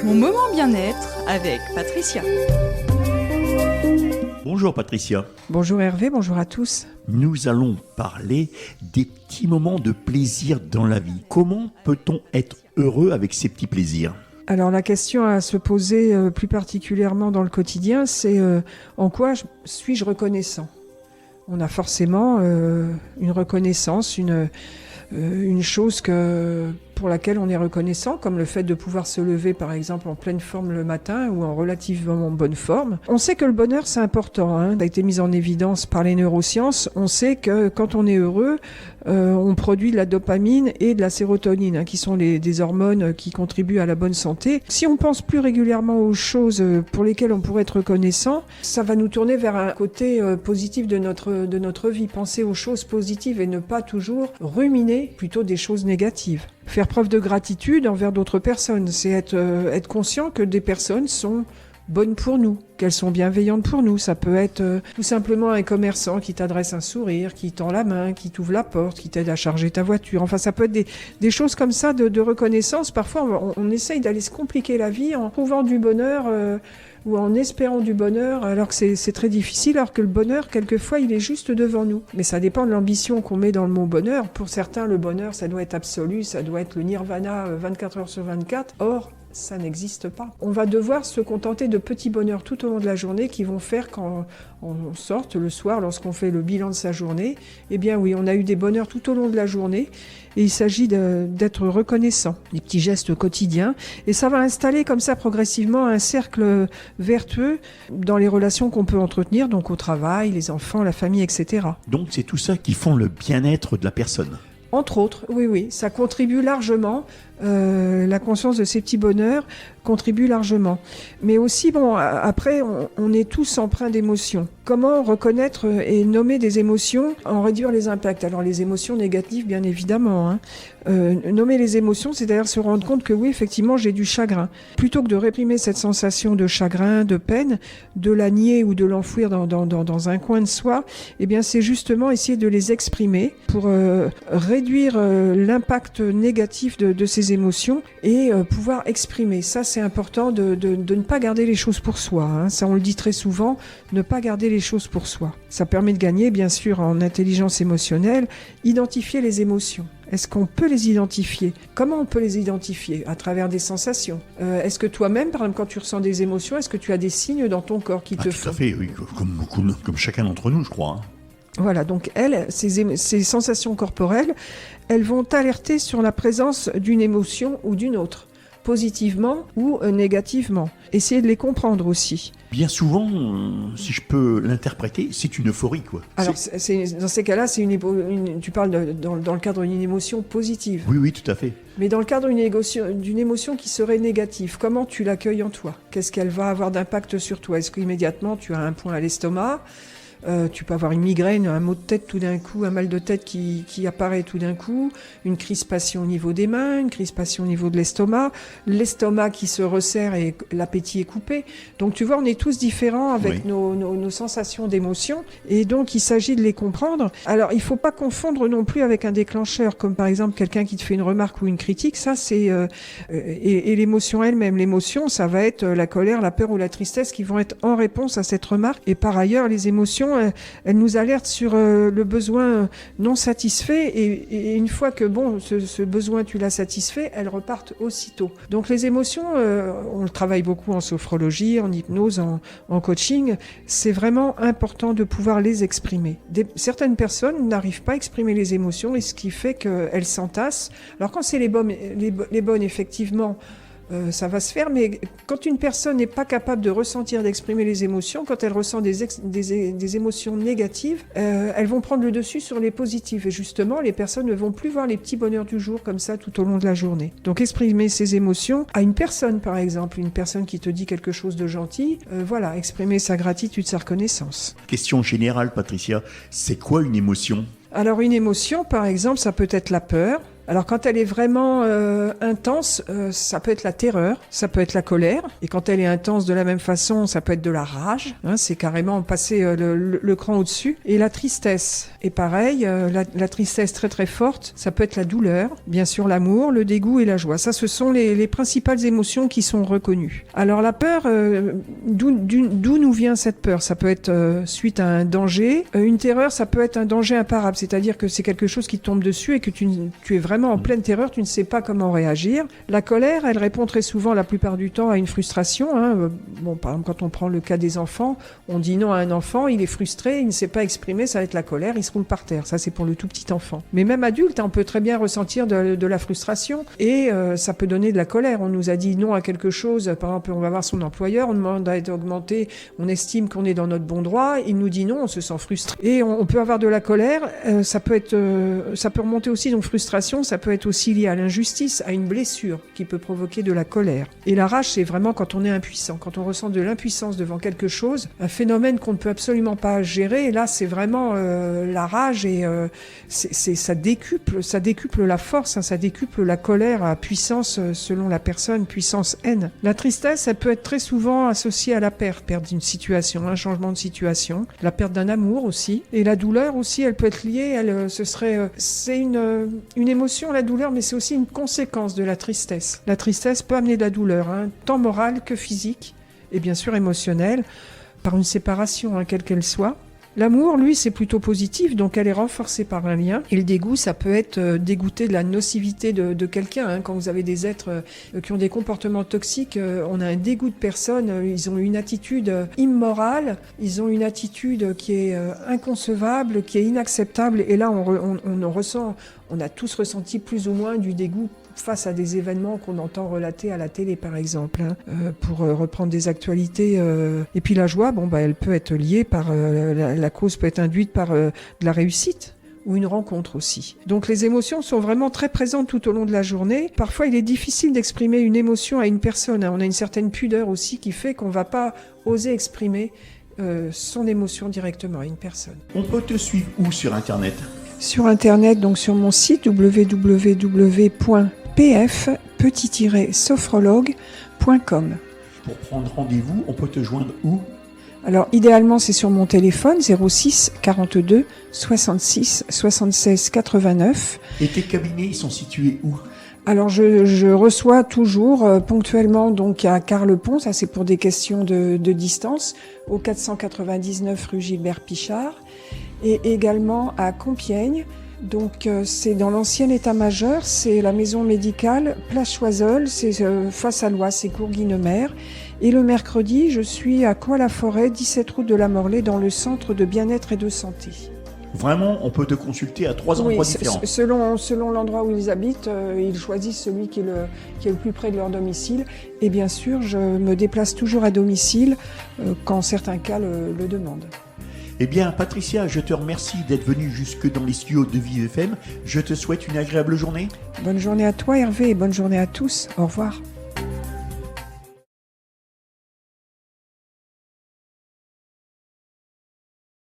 Mon moment bien-être avec Patricia. Bonjour Patricia. Bonjour Hervé, bonjour à tous. Nous allons parler des petits moments de plaisir dans la vie. Comment peut-on être heureux avec ces petits plaisirs ? Alors la question à se poser plus particulièrement dans le quotidien, c'est en quoi suis-je reconnaissant ? On a forcément une reconnaissance, une chose pour laquelle on est reconnaissant, comme le fait de pouvoir se lever par exemple en pleine forme le matin ou en relativement bonne forme. On sait que le bonheur c'est important, ça a été mis en évidence par les neurosciences. On sait que quand on est heureux, on produit de la dopamine et de la sérotonine, qui sont des hormones qui contribuent à la bonne santé. Si on pense plus régulièrement aux choses pour lesquelles on pourrait être reconnaissant, ça va nous tourner vers un côté positif de notre vie. Penser aux choses positives et ne pas toujours ruminer plutôt des choses négatives. Faire preuve de gratitude envers d'autres personnes, c'est être conscient que des personnes sont bonnes pour nous, qu'elles sont bienveillantes pour nous. Ça peut être tout simplement un commerçant qui t'adresse un sourire, qui tend la main, qui t'ouvre la porte, qui t'aide à charger ta voiture. Enfin, ça peut être des choses comme ça de reconnaissance. Parfois, on essaye d'aller se compliquer la vie en trouvant du bonheur ou en espérant du bonheur, alors que c'est très difficile, alors que le bonheur, quelquefois, il est juste devant nous. Mais ça dépend de l'ambition qu'on met dans le mot bonheur. Pour certains, le bonheur, ça doit être absolu, ça doit être le nirvana 24 heures sur 24. Or, ça n'existe pas. On va devoir se contenter de petits bonheurs tout au long de la journée qui vont faire quand on sorte le soir, lorsqu'on fait le bilan de sa journée. Eh bien oui, on a eu des bonheurs tout au long de la journée et il s'agit d'être reconnaissant, des petits gestes quotidiens. Et ça va installer comme ça progressivement un cercle vertueux dans les relations qu'on peut entretenir, donc au travail, les enfants, la famille, etc. Donc c'est tout ça qui font le bien-être de la personne. Entre autres, oui, ça contribue largement. La conscience de ces petits bonheurs contribue largement. Mais aussi, après, on est tous empreints d'émotions. Comment reconnaître et nommer des émotions, en réduire les impacts ? Alors les émotions négatives, bien évidemment. Nommer les émotions, c'est d'ailleurs se rendre compte que oui, effectivement, j'ai du chagrin. Plutôt que de réprimer cette sensation de chagrin, de peine, de la nier ou de l'enfouir dans un coin de soi, eh bien, c'est justement essayer de les exprimer pour réduire l'impact négatif de ces émotions et pouvoir exprimer. Ça, c'est important de ne pas garder les choses pour soi. Ça, on le dit très souvent, ne pas garder les choses pour soi. Ça permet de gagner, bien sûr, en intelligence émotionnelle, identifier les émotions. Est-ce qu'on peut les identifier ? Comment on peut les identifier ? À travers des sensations. Est-ce que toi-même, par exemple, quand tu ressens des émotions, est-ce que tu as des signes dans ton corps qui te font ? Tout à fait, oui, comme chacun d'entre nous, je crois. Voilà, donc ces sensations corporelles, elles vont t'alerter sur la présence d'une émotion ou d'une autre, positivement ou négativement. Essayez de les comprendre aussi. Bien souvent, si je peux l'interpréter, c'est une euphorie, quoi. Alors, dans ces cas-là, tu parles dans le cadre d'une émotion positive. Oui, tout à fait. Mais dans le cadre d'une émotion qui serait négative, comment tu l'accueilles en toi ? Qu'est-ce qu'elle va avoir d'impact sur toi ? Est-ce qu'immédiatement, tu as un point à l'estomac ? Tu peux avoir une migraine, un maux de tête tout d'un coup, un mal de tête qui apparaît tout d'un coup, une crispation au niveau des mains, une crispation au niveau de l'estomac qui se resserre et l'appétit est coupé. Donc tu vois, on est tous différents avec nos sensations d'émotion et donc il s'agit de les comprendre. Alors il faut pas confondre non plus avec un déclencheur, comme par exemple quelqu'un qui te fait une remarque ou une critique, ça c'est et l'émotion elle-même. L'émotion, ça va être la colère, la peur ou la tristesse qui vont être en réponse à cette remarque. Et par ailleurs, les émotions, elle nous alerte sur le besoin non satisfait et une fois que ce besoin tu l'as satisfait, elles repartent aussitôt. Donc les émotions, on le travaille beaucoup en sophrologie, en hypnose, en coaching, c'est vraiment important de pouvoir les exprimer. Certaines personnes n'arrivent pas à exprimer les émotions et ce qui fait qu'elles s'entassent. Alors quand c'est les bonnes effectivement, ça va se faire, mais quand une personne n'est pas capable de ressentir, d'exprimer les émotions, quand elle ressent des émotions négatives, elles vont prendre le dessus sur les positives. Et justement, les personnes ne vont plus voir les petits bonheurs du jour comme ça tout au long de la journée. Donc exprimer ses émotions à une personne, par exemple, une personne qui te dit quelque chose de gentil, exprimer sa gratitude, sa reconnaissance. Question générale, Patricia, c'est quoi une émotion ? Alors une émotion, par exemple, ça peut être la peur, Alors quand elle est vraiment intense, ça peut être la terreur, ça peut être la colère. Et quand elle est intense de la même façon, ça peut être de la rage. Hein, c'est carrément passer le cran au-dessus. Et la tristesse est pareil. La tristesse très très forte, ça peut être la douleur, bien sûr l'amour, le dégoût et la joie. Ça, ce sont les principales émotions qui sont reconnues. Alors la peur, d'où nous vient cette peur? Ça peut être suite à un danger. Une terreur, ça peut être un danger imparable. C'est-à-dire que c'est quelque chose qui te tombe dessus et que tu es vraiment en pleine terreur, tu ne sais pas comment réagir. La colère, elle répond très souvent, la plupart du temps, à une frustration. Hein. Bon, par exemple, quand on prend le cas des enfants, on dit non à un enfant, il est frustré, il ne sait pas exprimer, ça va être la colère, il se roule par terre. Ça, c'est pour le tout petit enfant. Mais même adulte, on peut très bien ressentir de la frustration et ça peut donner de la colère. On nous a dit non à quelque chose, par exemple, on va voir son employeur, on demande à être augmenté, on estime qu'on est dans notre bon droit, il nous dit non, on se sent frustré. Et on peut avoir de la colère, ça peut remonter aussi, donc frustration, ça peut être aussi lié à l'injustice, à une blessure qui peut provoquer de la colère. Et la rage, c'est vraiment quand on est impuissant, quand on ressent de l'impuissance devant quelque chose, un phénomène qu'on ne peut absolument pas gérer. Et là, c'est vraiment la rage et ça décuple la force, hein, ça décuple la colère à puissance selon la personne, puissance N. La tristesse, elle peut être très souvent associée à la perte d'une situation, un changement de situation, la perte d'un amour aussi. Et la douleur aussi, elle peut être liée, c'est une émotion, la douleur, mais c'est aussi une conséquence de la tristesse. La tristesse peut amener de la douleur, hein, tant morale que physique, et bien sûr émotionnelle, par une séparation, hein, quelle qu'elle soit. L'amour, lui, c'est plutôt positif, donc elle est renforcée par un lien. Et le dégoût, ça peut être dégoûté de la nocivité de quelqu'un. Hein. Quand vous avez des êtres qui ont des comportements toxiques, on a un dégoût de personnes, ils ont une attitude immorale, ils ont une attitude qui est inconcevable, qui est inacceptable. Et là, on a tous ressenti plus ou moins du dégoût face à des événements qu'on entend relater à la télé, par exemple, hein, pour reprendre des actualités. Et puis la joie, elle peut être liée par... la cause peut être induite par de la réussite ou une rencontre aussi. Donc les émotions sont vraiment très présentes tout au long de la journée. Parfois, il est difficile d'exprimer une émotion à une personne. Hein. On a une certaine pudeur aussi qui fait qu'on ne va pas oser exprimer son émotion directement à une personne. On peut te suivre où sur Internet? Sur Internet, donc sur mon site www.pf-sophrologue.com. Pour prendre rendez-vous, on peut te joindre où? Alors idéalement, c'est sur mon téléphone 06 42 66 76 89. Et tes cabinets, ils sont situés où? Alors je reçois toujours ponctuellement donc à Carlepont, ça c'est pour des questions de distance, au 499 rue Gilbert Pichard, et également à Compiègne. Donc c'est dans l'ancien état-major, c'est la maison médicale Place Choiseul, c'est face à l'Oise, c'est Courguinemer. Et le mercredi, je suis à Coix-la-Forêt, 17 route de la Morlaix, dans le centre de bien-être et de santé. Vraiment, on peut te consulter à 3 endroits différents. Selon l'endroit où ils habitent, ils choisissent celui qui est le plus près de leur domicile. Et bien sûr, je me déplace toujours à domicile quand certains cas le demandent. Eh bien, Patricia, je te remercie d'être venue jusque dans les studios de Vive FM. Je te souhaite une agréable journée. Bonne journée à toi, Hervé, et bonne journée à tous. Au revoir.